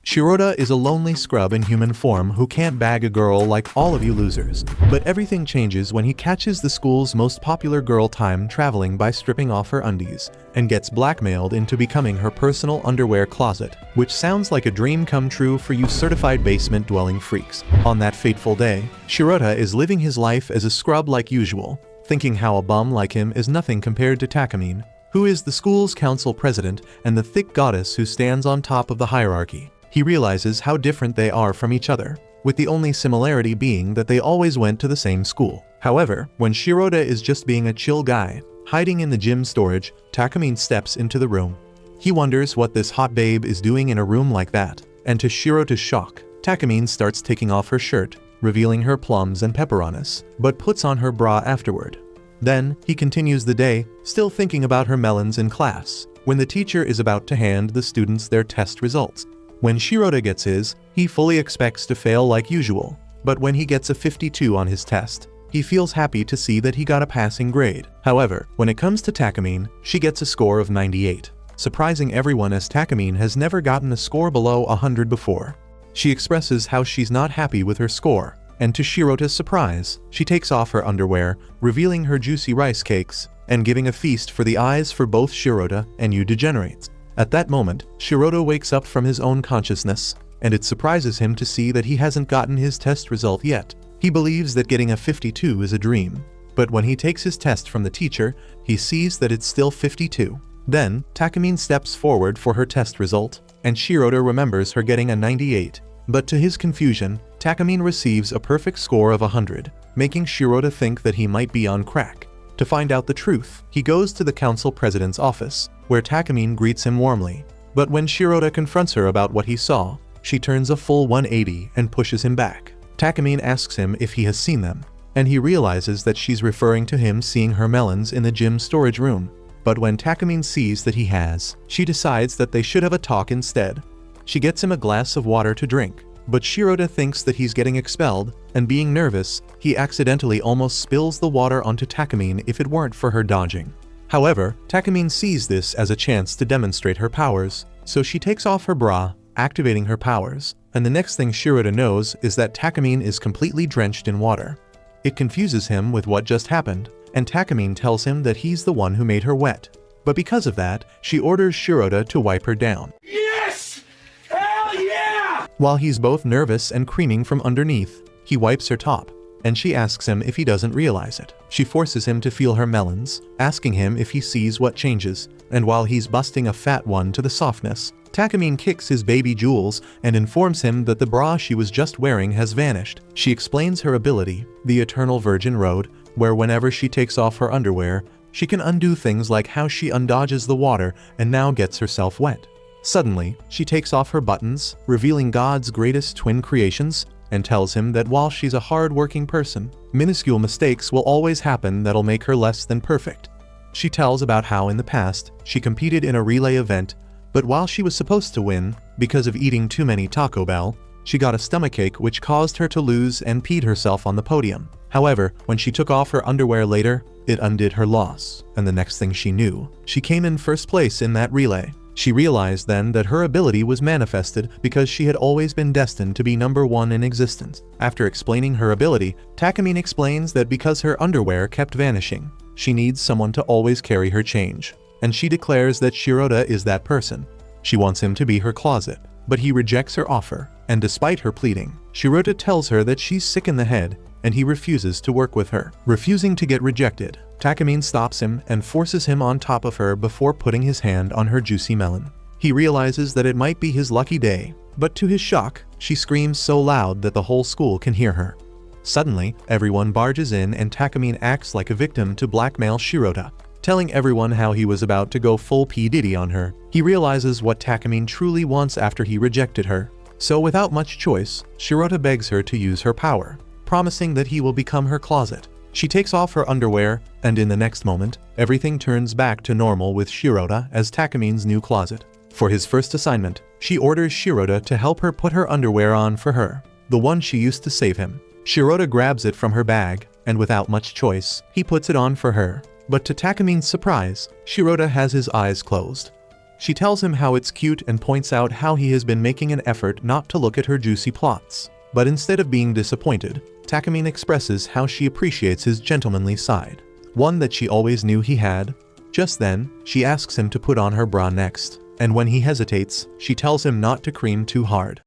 Shirota is a lonely scrub in human form who can't bag a girl like all of you losers. But everything changes when he catches the school's most popular girl time traveling by stripping off her undies, and gets blackmailed into becoming her personal underwear closet, which sounds like a dream come true for you certified basement-dwelling freaks. On that fateful day, Shirota is living his life as a scrub like usual, thinking how a bum like him is nothing compared to Takamine, who is the school's council president and the thick goddess who stands on top of the hierarchy. He realizes how different they are from each other, with the only similarity being that they always went to the same school. However, when Shirota is just being a chill guy, hiding in the gym storage, Takamine steps into the room. He wonders what this hot babe is doing in a room like that, and to Shirota's shock, Takamine starts taking off her shirt, revealing her plums and pepperonis, but puts on her bra afterward. Then, he continues the day, still thinking about her melons in class, when the teacher is about to hand the students their test results. When Shirota gets his, he fully expects to fail like usual, but when he gets a 52 on his test, he feels happy to see that he got a passing grade. However, when it comes to Takamine, she gets a score of 98, surprising everyone as Takamine has never gotten a score below 100 before. She expresses how she's not happy with her score, and to Shirota's surprise, she takes off her underwear, revealing her juicy rice cakes, and giving a feast for the eyes for both Shirota and you degenerates. At that moment, Shirota wakes up from his own consciousness, and it surprises him to see that he hasn't gotten his test result yet. He believes that getting a 52 is a dream, but when he takes his test from the teacher, he sees that it's still 52. Then, Takamine steps forward for her test result, and Shirota remembers her getting a 98. But to his confusion, Takamine receives a perfect score of 100, making Shirota think that he might be on crack. To find out the truth, he goes to the council president's office, where Takamine greets him warmly. But when Shirota confronts her about what he saw, she turns a full 180 and pushes him back. Takamine asks him if he has seen them, and he realizes that she's referring to him seeing her melons in the gym storage room. But when Takamine sees that he has, she decides that they should have a talk instead. She gets him a glass of water to drink, but Shirota thinks that he's getting expelled, and being nervous, he accidentally almost spills the water onto Takamine if it weren't for her dodging. However, Takamine sees this as a chance to demonstrate her powers, so she takes off her bra, activating her powers, and the next thing Shirota knows is that Takamine is completely drenched in water. It confuses him with what just happened, and Takamine tells him that he's the one who made her wet. But because of that, she orders Shirota to wipe her down. Yes! Hell yeah! While he's both nervous and creaming from underneath, he wipes her top, and she asks him if he doesn't realize it. She forces him to feel her melons, asking him if he sees what changes, and while he's busting a fat one to the softness, Takamine kicks his baby jewels and informs him that the bra she was just wearing has vanished. She explains her ability, the Eternal Virgin Road, where whenever she takes off her underwear, she can undo things like how she undodges the water and now gets herself wet. Suddenly, she takes off her buttons, revealing God's greatest twin creations, and tells him that while she's a hard-working person, minuscule mistakes will always happen that'll make her less than perfect. She tells about how in the past, she competed in a relay event, but while she was supposed to win, because of eating too many Taco Bell, she got a stomachache which caused her to lose and peed herself on the podium. However, when she took off her underwear later, it undid her loss, and the next thing she knew, she came in first place in that relay. She realized then that her ability was manifested because she had always been destined to be number one in existence. After explaining her ability, Takamine explains that because her underwear kept vanishing, she needs someone to always carry her change, and she declares that Shirota is that person. She wants him to be her closet, but he rejects her offer, and despite her pleading, Shirota tells her that she's sick in the head and he refuses to work with her. Refusing to get rejected, Takamine stops him and forces him on top of her before putting his hand on her juicy melon. He realizes that it might be his lucky day, but to his shock, she screams so loud that the whole school can hear her. Suddenly, everyone barges in and Takamine acts like a victim to blackmail Shirota, telling everyone how he was about to go full P. Diddy on her. He realizes what Takamine truly wants after he rejected her. So without much choice, Shirota begs her to use her power, promising that he will become her closet. She takes off her underwear, and in the next moment, everything turns back to normal with Shirota as Takamine's new closet. For his first assignment, she orders Shirota to help her put her underwear on for her, the one she used to save him. Shirota grabs it from her bag, and without much choice, he puts it on for her. But to Takamine's surprise, Shirota has his eyes closed. She tells him how it's cute and points out how he has been making an effort not to look at her juicy plots. But instead of being disappointed, Takamine expresses how she appreciates his gentlemanly side, one that she always knew he had. Just then, she asks him to put on her bra next, and when he hesitates, she tells him not to cream too hard.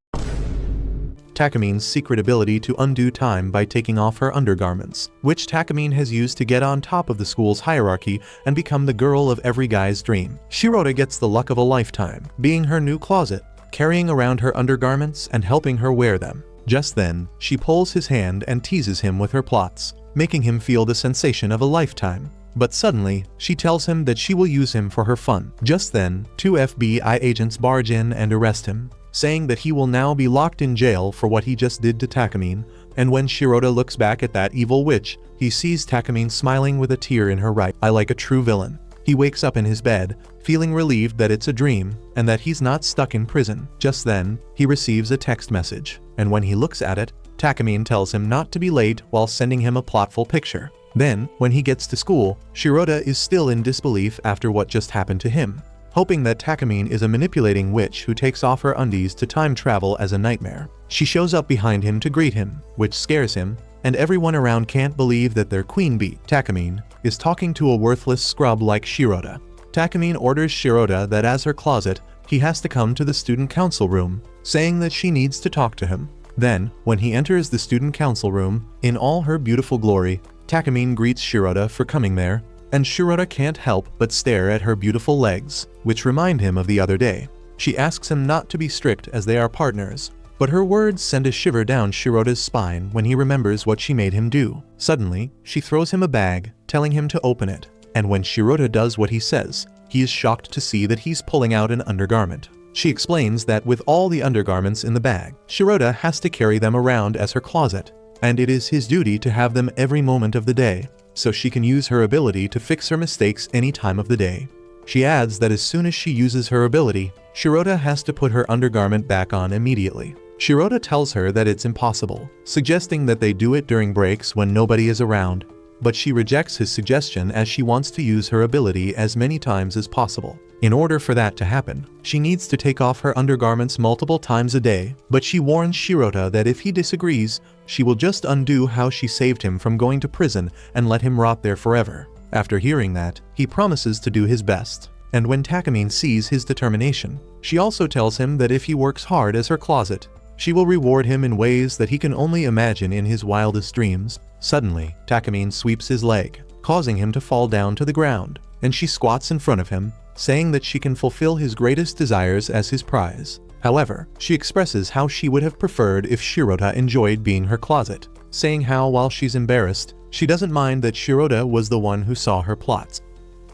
Takamine's secret ability to undo time by taking off her undergarments, which Takamine has used to get on top of the school's hierarchy and become the girl of every guy's dream. Shirota gets the luck of a lifetime, being her new closet, carrying around her undergarments and helping her wear them. Just then, she pulls his hand and teases him with her plots, making him feel the sensation of a lifetime. But suddenly, she tells him that she will use him for her fun. Just then, 2 FBI agents barge in and arrest him, saying that he will now be locked in jail for what he just did to Takamine. And when Shirota looks back at that evil witch, he sees Takamine smiling with a tear in her eye like a true villain. He wakes up in his bed, feeling relieved that it's a dream and that he's not stuck in prison. Just then, he receives a text message, and when he looks at it, Takamine tells him not to be late while sending him a plotful picture. Then, when he gets to school, Shirota is still in disbelief after what just happened to him, hoping that Takamine is a manipulating witch who takes off her undies to time travel as a nightmare. She shows up behind him to greet him, which scares him, and everyone around can't believe that their queen bee, Takamine, is talking to a worthless scrub like Shirota. Takamine orders Shirota that as her closet, he has to come to the student council room, saying that she needs to talk to him. Then, when he enters the student council room, in all her beautiful glory, Takamine greets Shirota for coming there, and Shirota can't help but stare at her beautiful legs, which remind him of the other day. She asks him not to be strict as they are partners, but her words send a shiver down Shirota's spine when he remembers what she made him do. Suddenly, she throws him a bag, telling him to open it, and when Shirota does what he says, he is shocked to see that he's pulling out an undergarment. She explains that with all the undergarments in the bag, Shirota has to carry them around as her closet, and it is his duty to have them every moment of the day, so she can use her ability to fix her mistakes any time of the day. She adds that as soon as she uses her ability, Shirota has to put her undergarment back on immediately. Shirota tells her that it's impossible, suggesting that they do it during breaks when nobody is around, but she rejects his suggestion as she wants to use her ability as many times as possible. In order for that to happen, she needs to take off her undergarments multiple times a day, but she warns Shirota that if he disagrees, she will just undo how she saved him from going to prison and let him rot there forever. After hearing that, he promises to do his best. And when Takamine sees his determination, she also tells him that if he works hard as her closet, she will reward him in ways that he can only imagine in his wildest dreams. Suddenly, Takamine sweeps his leg, causing him to fall down to the ground, and she squats in front of him, saying that she can fulfill his greatest desires as his prize. However, she expresses how she would have preferred if Shirota enjoyed being her closet, saying how while she's embarrassed, she doesn't mind that Shirota was the one who saw her plots.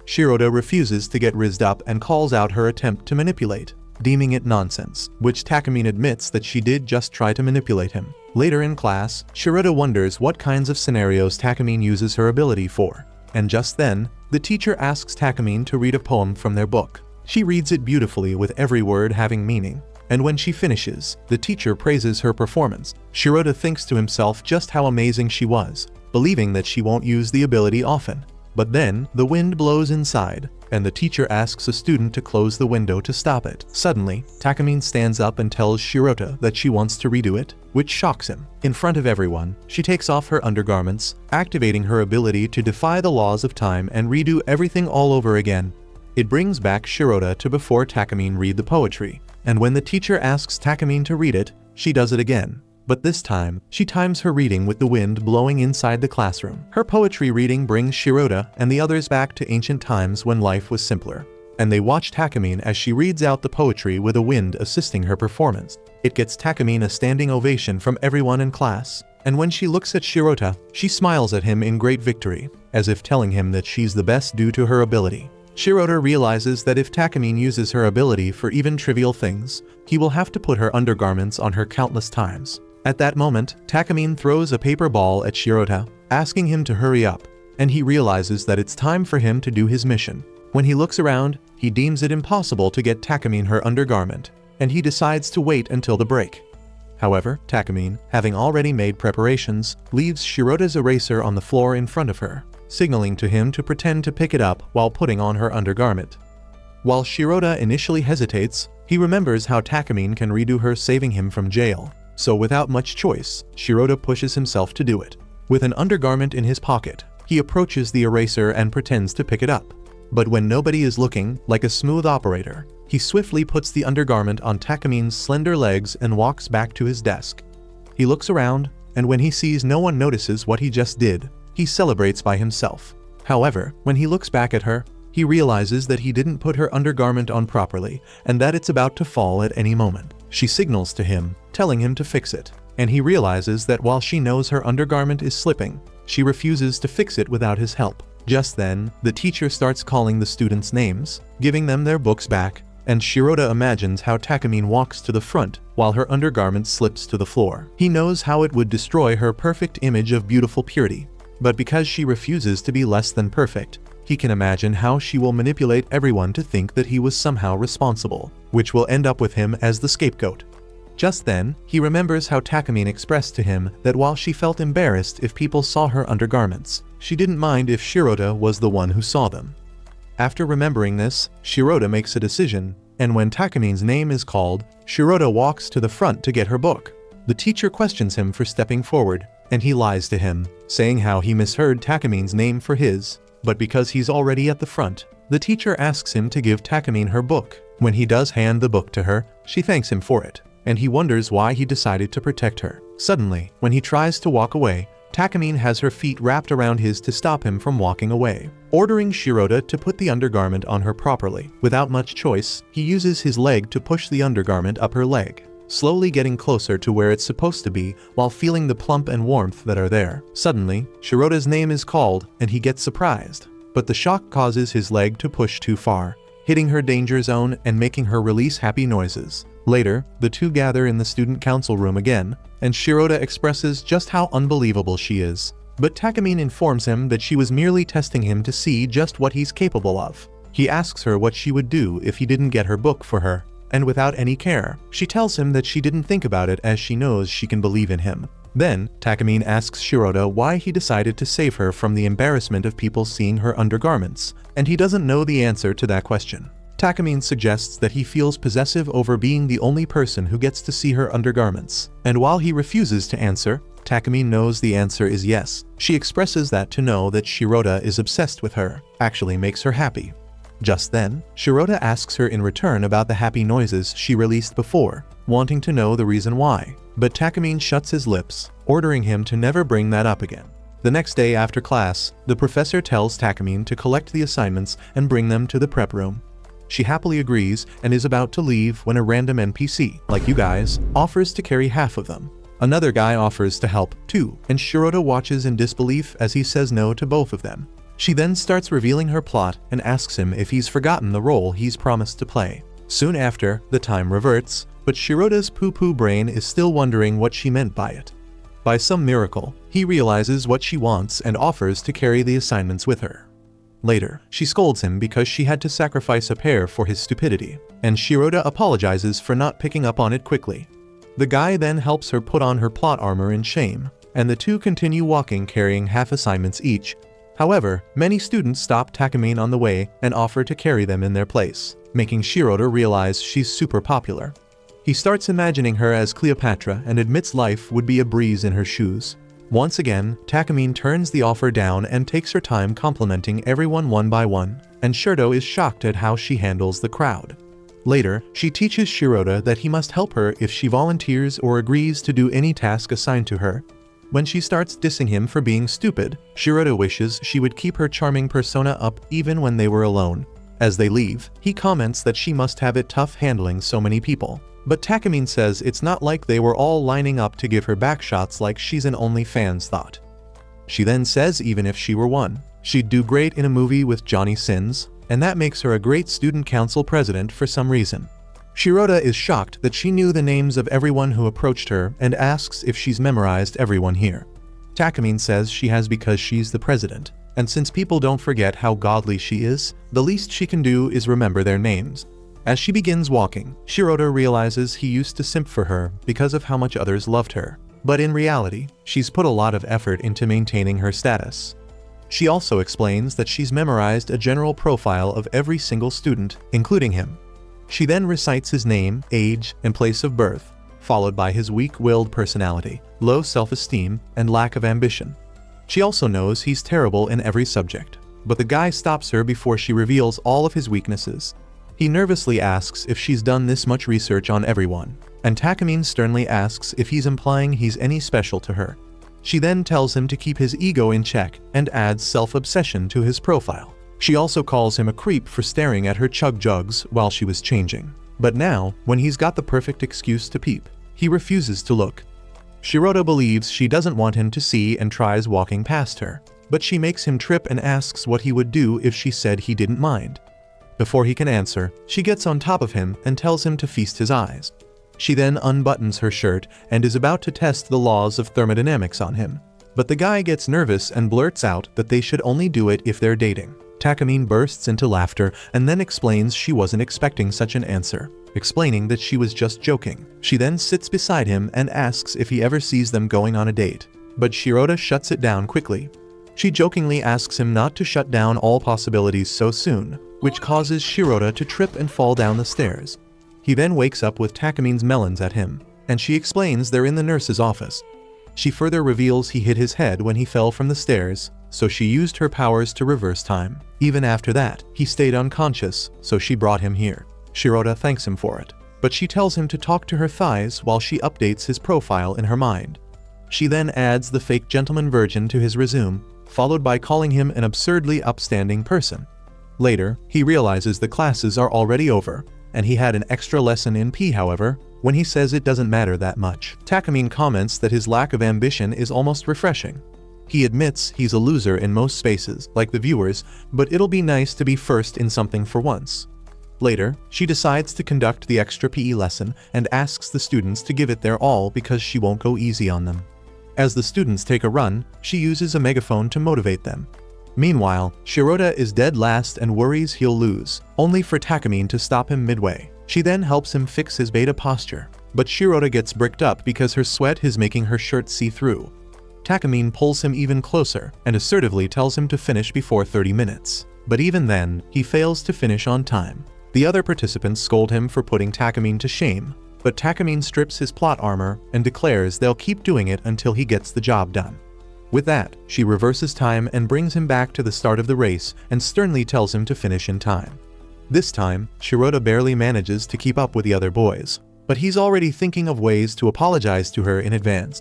Shirota refuses to get rizzed up and calls out her attempt to manipulate, deeming it nonsense, which Takamine admits that she did just try to manipulate him. Later in class, Shirota wonders what kinds of scenarios Takamine uses her ability for, and just then, the teacher asks Takamine to read a poem from their book. She reads it beautifully with every word having meaning, and when she finishes, the teacher praises her performance. Shirota thinks to himself just how amazing she was, believing that she won't use the ability often. But then, the wind blows inside, and the teacher asks a student to close the window to stop it. Suddenly, Takamine stands up and tells Shirota that she wants to redo it, which shocks him. In front of everyone, she takes off her undergarments, activating her ability to defy the laws of time and redo everything all over again. It brings back Shirota to before Takamine read the poetry, and when the teacher asks Takamine to read it, she does it again. But this time, she times her reading with the wind blowing inside the classroom. Her poetry reading brings Shirota and the others back to ancient times when life was simpler, and they watch Takamine as she reads out the poetry with a wind assisting her performance. It gets Takamine a standing ovation from everyone in class, and when she looks at Shirota, she smiles at him in great victory, as if telling him that she's the best due to her ability. Shirota realizes that if Takamine uses her ability for even trivial things, he will have to put her undergarments on her countless times. At that moment, Takamine throws a paper ball at Shirota, asking him to hurry up, and he realizes that it's time for him to do his mission. When he looks around, he deems it impossible to get Takamine her undergarment, and he decides to wait until the break. However, Takamine, having already made preparations, leaves Shirota's eraser on the floor in front of her, signaling to him to pretend to pick it up while putting on her undergarment. While Shirota initially hesitates, he remembers how Takamine can redo her, saving him from jail. So without much choice, Shirota pushes himself to do it. With an undergarment in his pocket, he approaches the eraser and pretends to pick it up. But when nobody is looking, like a smooth operator, he swiftly puts the undergarment on Takamine's slender legs and walks back to his desk. He looks around, and when he sees no one notices what he just did, he celebrates by himself. However, when he looks back at her, he realizes that he didn't put her undergarment on properly and that it's about to fall at any moment. She signals to him, telling him to fix it, and he realizes that while she knows her undergarment is slipping, she refuses to fix it without his help. Just then, the teacher starts calling the students' names, giving them their books back, and Shirota imagines how Takamine walks to the front while her undergarment slips to the floor. He knows how it would destroy her perfect image of beautiful purity, but because she refuses to be less than perfect, he can imagine how she will manipulate everyone to think that he was somehow responsible, which will end up with him as the scapegoat. Just then, he remembers how Takamine expressed to him that while she felt embarrassed if people saw her undergarments, she didn't mind if Shirota was the one who saw them. After remembering this, Shirota makes a decision, and when Takamine's name is called, Shirota walks to the front to get her book. The teacher questions him for stepping forward, and he lies to him, saying how he misheard Takamine's name for his, but because he's already at the front, the teacher asks him to give Takamine her book. When he does hand the book to her, she thanks him for it, and he wonders why he decided to protect her. Suddenly, when he tries to walk away, Takamine has her feet wrapped around his to stop him from walking away, ordering Shirota to put the undergarment on her properly. Without much choice, he uses his leg to push the undergarment up her leg, slowly getting closer to where it's supposed to be while feeling the plump and warmth that are there. Suddenly, Shirota's name is called and he gets surprised, but the shock causes his leg to push too far, hitting her danger zone and making her release happy noises. Later, the two gather in the student council room again, and Shirota expresses just how unbelievable she is. But Takamine informs him that she was merely testing him to see just what he's capable of. He asks her what she would do if he didn't get her book for her, and without any care, she tells him that she didn't think about it as she knows she can believe in him. Then, Takamine asks Shirota why he decided to save her from the embarrassment of people seeing her undergarments, and he doesn't know the answer to that question. Takamine suggests that he feels possessive over being the only person who gets to see her undergarments, and while he refuses to answer, Takamine knows the answer is yes. She expresses that to know that Shirota is obsessed with her actually makes her happy. Just then, Shirota asks her in return about the happy noises she released before, wanting to know the reason why, but Takamine shuts his lips, ordering him to never bring that up again. The next day after class, the professor tells Takamine to collect the assignments and bring them to the prep room. She happily agrees and is about to leave when a random NPC, like you guys, offers to carry half of them. Another guy offers to help too, and Shirota watches in disbelief as he says no to both of them. She then starts revealing her plot and asks him if he's forgotten the role he's promised to play. Soon after, the time reverts, but Shirota's poo-poo brain is still wondering what she meant by it. By some miracle, he realizes what she wants and offers to carry the assignments with her. Later, she scolds him because she had to sacrifice a pair for his stupidity, and Shirota apologizes for not picking up on it quickly. The guy then helps her put on her plot armor in shame, and the two continue walking carrying half assignments each. However, many students stop Takamine on the way and offer to carry them in their place, making Shirota realize she's super popular. He starts imagining her as Cleopatra and admits life would be a breeze in her shoes. Once again, Takamine turns the offer down and takes her time complimenting everyone one by one, and Shirota is shocked at how she handles the crowd. Later, she teaches Shirota that he must help her if she volunteers or agrees to do any task assigned to her. When she starts dissing him for being stupid, Shirota wishes she would keep her charming persona up even when they were alone. As they leave, he comments that she must have it tough handling so many people. But Takamine says it's not like they were all lining up to give her backshots like she's an OnlyFans thought. She then says even if she were one, she'd do great in a movie with Johnny Sins, and that makes her a great student council president for some reason. Shirota is shocked that she knew the names of everyone who approached her and asks if she's memorized everyone here. Takamine says she has because she's the president, and since people don't forget how godly she is, the least she can do is remember their names. As she begins walking, Shirota realizes he used to simp for her because of how much others loved her. But in reality, she's put a lot of effort into maintaining her status. She also explains that she's memorized a general profile of every single student, including him. She then recites his name, age, and place of birth, followed by his weak-willed personality, low self-esteem, and lack of ambition. She also knows he's terrible in every subject, but the guy stops her before she reveals all of his weaknesses. He nervously asks if she's done this much research on everyone, and Takamine sternly asks if he's implying he's any special to her. She then tells him to keep his ego in check and adds self-obsession to his profile. She also calls him a creep for staring at her chug jugs while she was changing. But now, when he's got the perfect excuse to peep, he refuses to look. Shirota believes she doesn't want him to see and tries walking past her, but she makes him trip and asks what he would do if she said he didn't mind. Before he can answer, she gets on top of him and tells him to feast his eyes. She then unbuttons her shirt and is about to test the laws of thermodynamics on him. But the guy gets nervous and blurts out that they should only do it if they're dating. Takamine bursts into laughter and then explains she wasn't expecting such an answer, explaining that she was just joking. She then sits beside him and asks if he ever sees them going on a date, but Shirota shuts it down quickly. She jokingly asks him not to shut down all possibilities so soon, which causes Shirota to trip and fall down the stairs. He then wakes up with Takamine's melons at him, and she explains they're in the nurse's office. She further reveals he hit his head when he fell from the stairs, so she used her powers to reverse time. Even after that, he stayed unconscious, so she brought him here. Shirota thanks him for it, but she tells him to talk to her thighs while she updates his profile in her mind. She then adds the fake gentleman virgin to his resume, followed by calling him an absurdly upstanding person. Later, he realizes the classes are already over, and he had an extra lesson in P. However, when he says it doesn't matter that much, Takamine comments that his lack of ambition is almost refreshing. He admits he's a loser in most spaces, like the viewers, but it'll be nice to be first in something for once. Later, she decides to conduct the extra PE lesson and asks the students to give it their all because she won't go easy on them. As the students take a run, she uses a megaphone to motivate them. Meanwhile, Shirota is dead last and worries he'll lose, only for Takamine to stop him midway. She then helps him fix his beta posture, but Shirota gets bricked up because her sweat is making her shirt see-through. Takamine pulls him even closer and assertively tells him to finish before 30 minutes. But even then, he fails to finish on time. The other participants scold him for putting Takamine to shame, but Takamine strips his plot armor and declares they'll keep doing it until he gets the job done. With that, she reverses time and brings him back to the start of the race and sternly tells him to finish in time. This time, Shirota barely manages to keep up with the other boys, but he's already thinking of ways to apologize to her in advance.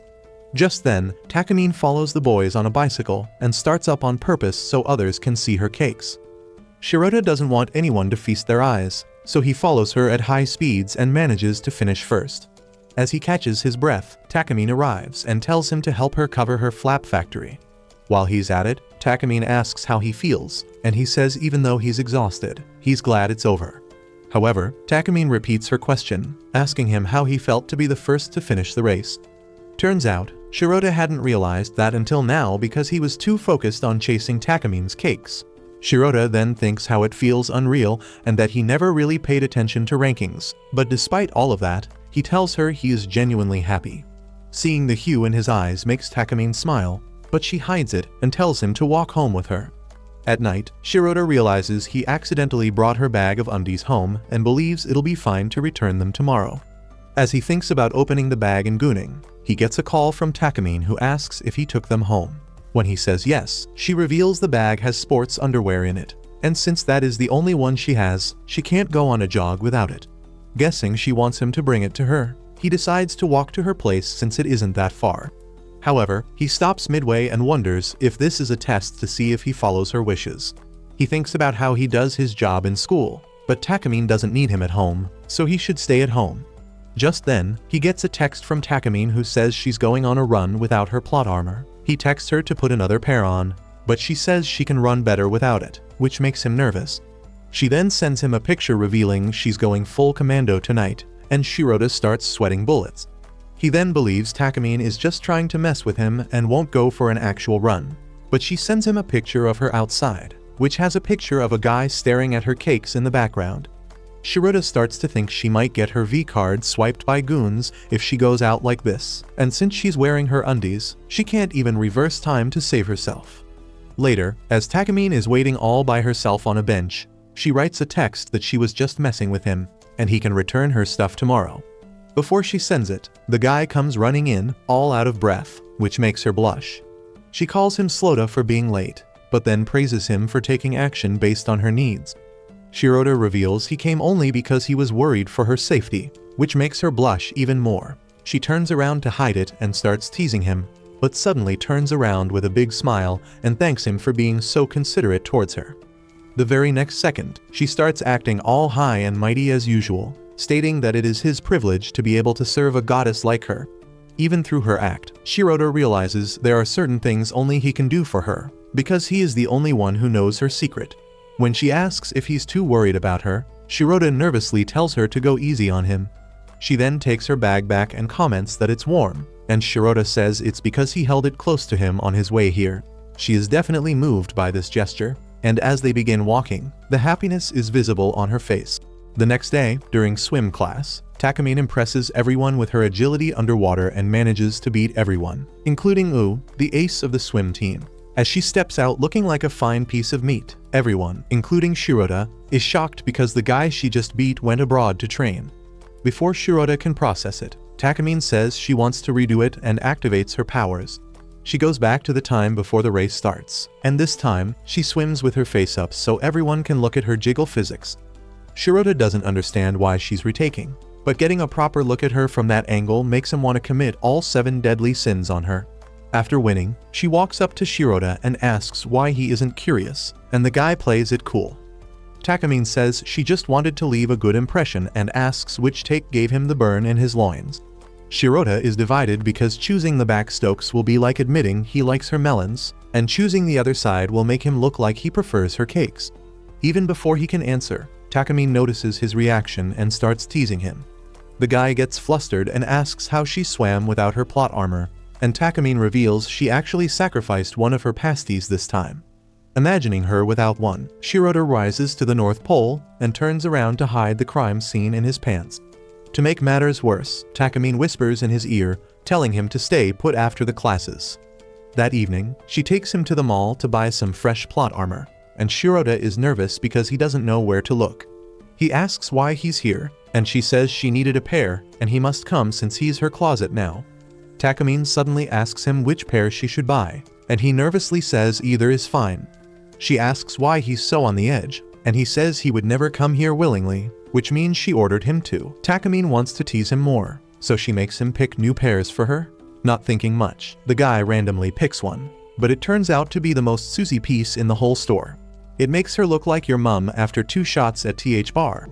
Just then, Takamine follows the boys on a bicycle and starts up on purpose so others can see her cakes. Shirota doesn't want anyone to feast their eyes, so he follows her at high speeds and manages to finish first. As he catches his breath, Takamine arrives and tells him to help her cover her flap factory. While he's at it, Takamine asks how he feels, and he says even though he's exhausted, he's glad it's over. However, Takamine repeats her question, asking him how he felt to be the first to finish the race. Turns out, Shirota hadn't realized that until now because he was too focused on chasing Takamine's cakes. Shirota then thinks how it feels unreal and that he never really paid attention to rankings, but despite all of that, he tells her he is genuinely happy. Seeing the hue in his eyes makes Takamine smile, but she hides it and tells him to walk home with her. At night, Shirota realizes he accidentally brought her bag of undies home and believes it'll be fine to return them tomorrow. As he thinks about opening the bag and gooning, he gets a call from Takamine who asks if he took them home. When he says yes, she reveals the bag has sports underwear in it, and since that is the only one she has, she can't go on a jog without it. Guessing she wants him to bring it to her, he decides to walk to her place since it isn't that far. However, he stops midway and wonders if this is a test to see if he follows her wishes. He thinks about how he does his job in school, but Takamine doesn't need him at home, so he should stay at home. Just then, he gets a text from Takamine who says she's going on a run without her plot armor. He texts her to put another pair on, but she says she can run better without it, which makes him nervous. She then sends him a picture revealing she's going full commando tonight, and Shirota starts sweating bullets. He then believes Takamine is just trying to mess with him and won't go for an actual run, but she sends him a picture of her outside, which has a picture of a guy staring at her cakes in the background. Shirota starts to think she might get her V-card swiped by goons if she goes out like this, and since she's wearing her undies, she can't even reverse time to save herself. Later, as Takamine is waiting all by herself on a bench, she writes a text that she was just messing with him, and he can return her stuff tomorrow. Before she sends it, the guy comes running in, all out of breath, which makes her blush. She calls him Slota for being late, but then praises him for taking action based on her needs. Shirota reveals he came only because he was worried for her safety, which makes her blush even more. She turns around to hide it and starts teasing him, but suddenly turns around with a big smile and thanks him for being so considerate towards her. The very next second, she starts acting all high and mighty as usual, stating that it is his privilege to be able to serve a goddess like her. Even through her act, Shirota realizes there are certain things only he can do for her, because he is the only one who knows her secret. When she asks if he's too worried about her, Shirota nervously tells her to go easy on him. She then takes her bag back and comments that it's warm, and Shirota says it's because he held it close to him on his way here. She is definitely moved by this gesture, and as they begin walking, the happiness is visible on her face. The next day, during swim class, Takamine impresses everyone with her agility underwater and manages to beat everyone, including U, the ace of the swim team. As she steps out looking like a fine piece of meat, everyone, including Shirota, is shocked because the guy she just beat went abroad to train. Before Shirota can process it, Takamine says she wants to redo it and activates her powers. She goes back to the time before the race starts, and this time, she swims with her face up so everyone can look at her jiggle physics. Shirota doesn't understand why she's retaking, but getting a proper look at her from that angle makes him want to commit all 7 deadly sins on her. After winning, she walks up to Shirota and asks why he isn't curious, and the guy plays it cool. Takamine says she just wanted to leave a good impression and asks which take gave him the burn in his loins. Shirota is divided because choosing the backstrokes will be like admitting he likes her melons, and choosing the other side will make him look like he prefers her cakes. Even before he can answer, Takamine notices his reaction and starts teasing him. The guy gets flustered and asks how she swam without her plot armor, and Takamine reveals she actually sacrificed one of her pasties this time. Imagining her without one, Shirota rises to the North Pole and turns around to hide the crime scene in his pants. To make matters worse, Takamine whispers in his ear, telling him to stay put after the classes. That evening, she takes him to the mall to buy some fresh plot armor, and Shirota is nervous because he doesn't know where to look. He asks why he's here, and she says she needed a pair and he must come since he's her closet now. Takamine suddenly asks him which pair she should buy, and he nervously says either is fine. She asks why he's so on the edge, and he says he would never come here willingly, which means she ordered him to. Takamine wants to tease him more, so she makes him pick new pairs for her. Not thinking much, the guy randomly picks one, but it turns out to be the most Susie piece in the whole store. It makes her look like your mum after 2 shots at TH bar.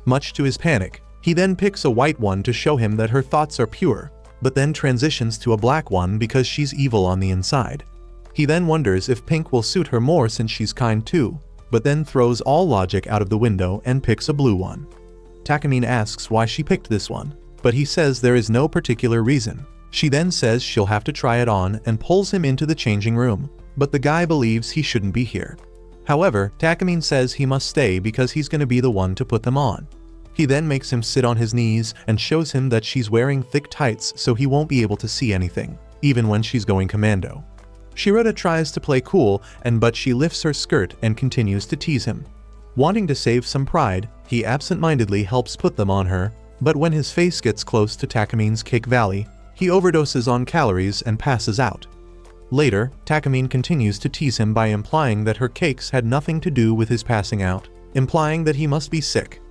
Much to his panic, he then picks a white one to show him that her thoughts are pure, but then transitions to a black one because she's evil on the inside. He then wonders if pink will suit her more since she's kind too, but then throws all logic out of the window and picks a blue one. Takamine asks why she picked this one, but he says there is no particular reason. She then says she'll have to try it on and pulls him into the changing room, but the guy believes he shouldn't be here. However, Takamine says he must stay because he's going to be the one to put them on. He then makes him sit on his knees and shows him that she's wearing thick tights so he won't be able to see anything, even when she's going commando. Shirota tries to play cool, but she lifts her skirt and continues to tease him. Wanting to save some pride, he absent-mindedly helps put them on her, but when his face gets close to Takamine's cake valley, he overdoses on calories and passes out. Later, Takamine continues to tease him by implying that her cakes had nothing to do with his passing out, implying that he must be sick.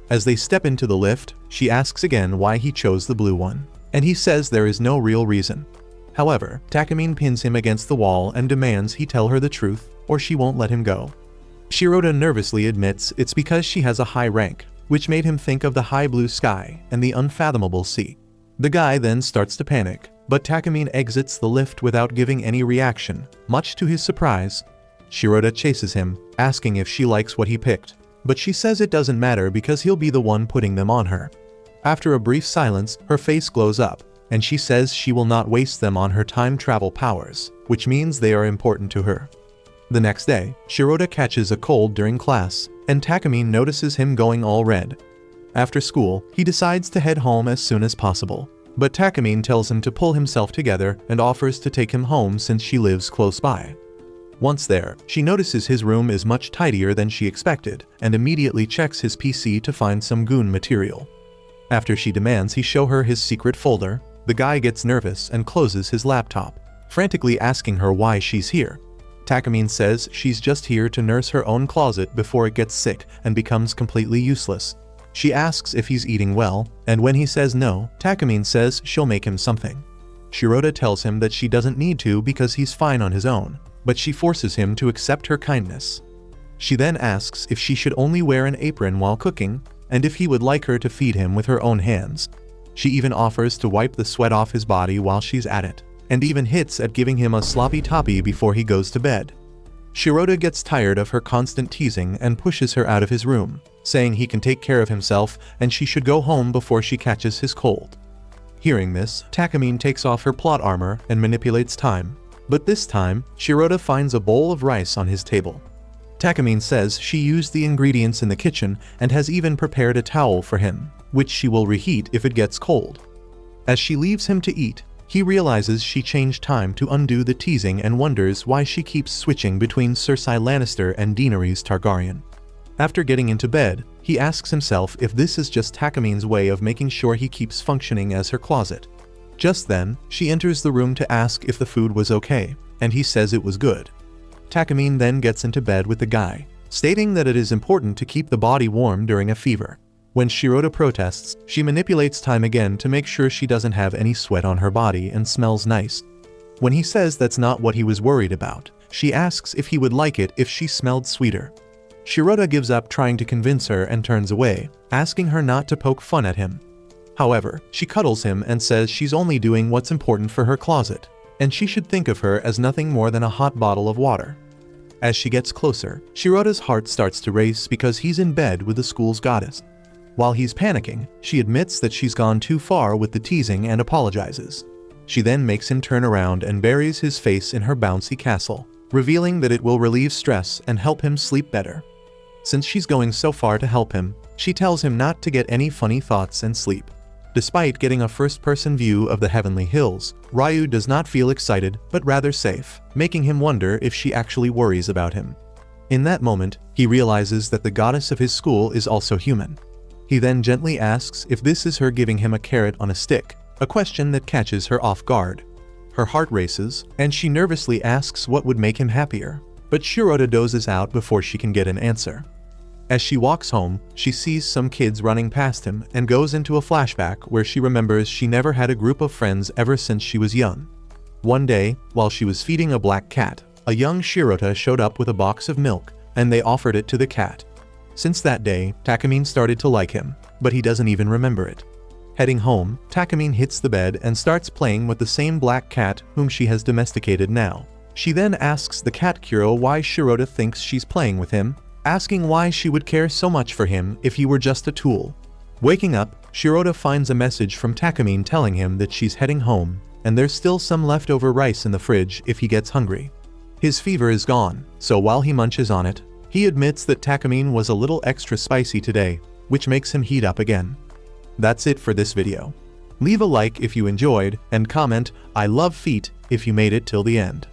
As they step into the lift, she asks again why he chose the blue one, and he says there is no real reason. However, Takamine pins him against the wall and demands he tell her the truth, or she won't let him go. Shirota nervously admits it's because she has a high rank, which made him think of the high blue sky and the unfathomable sea. The guy then starts to panic, but Takamine exits the lift without giving any reaction, much to his surprise. Shirota chases him, asking if she likes what he picked, but she says it doesn't matter because he'll be the one putting them on her. After a brief silence, her face glows up, and she says she will not waste them on her time travel powers, which means they are important to her. The next day, Shirota catches a cold during class, and Takamine notices him going all red. After school, he decides to head home as soon as possible. but Takamine tells him to pull himself together and offers to take him home since she lives close by. Once there, she notices his room is much tidier than she expected and immediately checks his PC to find some goon material. After she demands he show her his secret folder, the guy gets nervous and closes his laptop, frantically asking her why she's here. Takamine says she's just here to nurse her own closet before it gets sick and becomes completely useless. She asks if he's eating well, and when he says no, Takamine says she'll make him something. Shirota tells him that she doesn't need to because he's fine on his own, but she forces him to accept her kindness. She then asks if she should only wear an apron while cooking, and if he would like her to feed him with her own hands. She even offers to wipe the sweat off his body while she's at it, and even hints at giving him a sloppy toppy before he goes to bed. Shirota gets tired of her constant teasing and pushes her out of his room, saying he can take care of himself and she should go home before she catches his cold. Hearing this, Takamine takes off her plot armor and manipulates time. But this time, Shirota finds a bowl of rice on his table. Takamine says she used the ingredients in the kitchen and has even prepared a towel for him, which she will reheat if it gets cold. As she leaves him to eat, he realizes she changed time to undo the teasing and wonders why she keeps switching between Cersei Lannister and Daenerys Targaryen. After getting into bed, he asks himself if this is just Takamine's way of making sure he keeps functioning as her closet. Just then, she enters the room to ask if the food was okay, and he says it was good. Takamine then gets into bed with the guy, stating that it is important to keep the body warm during a fever. When Shirota protests, she manipulates time again to make sure she doesn't have any sweat on her body and smells nice. When he says that's not what he was worried about, she asks if he would like it if she smelled sweeter. Shirota gives up trying to convince her and turns away, asking her not to poke fun at him. However, she cuddles him and says she's only doing what's important for her closet, and she should think of her as nothing more than a hot bottle of water. As she gets closer, Shirota's heart starts to race because he's in bed with the school's goddess. While he's panicking, she admits that she's gone too far with the teasing and apologizes. She then makes him turn around and buries his face in her bouncy castle, revealing that it will relieve stress and help him sleep better. Since she's going so far to help him, she tells him not to get any funny thoughts and sleep. Despite getting a first-person view of the heavenly hills, Ryu does not feel excited but rather safe, making him wonder if she actually worries about him. In that moment, he realizes that the goddess of his school is also human. He then gently asks if this is her giving him a carrot on a stick, a question that catches her off guard. Her heart races, and she nervously asks what would make him happier, but Shirota dozes out before she can get an answer. As she walks home, she sees some kids running past him and goes into a flashback where she remembers she never had a group of friends ever since she was young. One day, while she was feeding a black cat, a young Shirota showed up with a box of milk, and they offered it to the cat. Since that day, Takamine started to like him, but he doesn't even remember it. Heading home, Takamine hits the bed and starts playing with the same black cat whom she has domesticated now. She then asks the cat Kuro why Shirota thinks she's playing with him, asking why she would care so much for him if he were just a tool. Waking up, Shirota finds a message from Takamine telling him that she's heading home, and there's still some leftover rice in the fridge if he gets hungry. His fever is gone, so while he munches on it, he admits that Takamine was a little extra spicy today, which makes him heat up again. That's it for this video. Leave a like if you enjoyed, and comment, "I love feet," if you made it till the end.